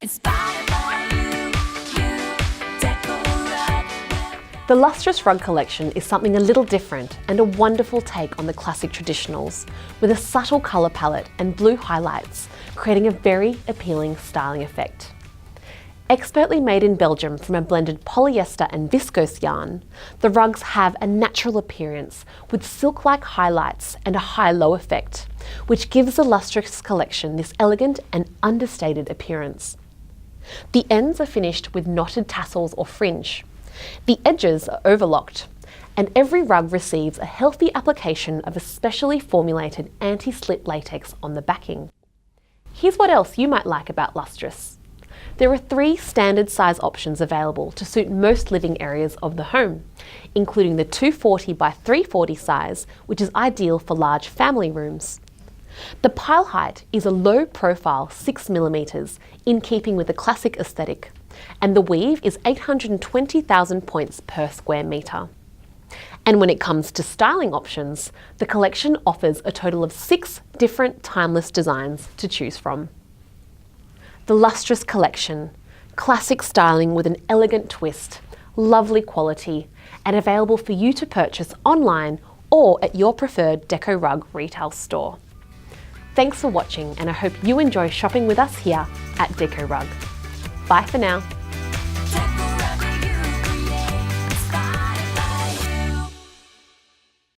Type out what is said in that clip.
Inspired by you, DecoRug. The Lustrous rug collection is something a little different and a wonderful take on the classic traditionals, with a subtle colour palette and blue highlights, creating a very appealing styling effect. Expertly made in Belgium from a blended polyester and viscose yarn, the rugs have a natural appearance with silk-like highlights and a high-low effect, which gives the Lustrous collection this elegant and understated appearance. The ends are finished with knotted tassels or fringe. The edges are overlocked, and every rug receives a healthy application of a specially formulated anti-slip latex on the backing. Here's what else you might like about Lustrous. There are 3 standard size options available to suit most living areas of the home, including the 240 by 340 size, which is ideal for large family rooms. The pile height is a low profile 6mm, in keeping with the classic aesthetic, and the weave is 820,000 points per square metre. And when it comes to styling options, the collection offers a total of 6 different timeless designs to choose from. The Lustrous collection, classic styling with an elegant twist, lovely quality, and available for you to purchase online or at your preferred DecoRug retail store. Thanks for watching, and I hope you enjoy shopping with us here at DecoRug. Bye for now.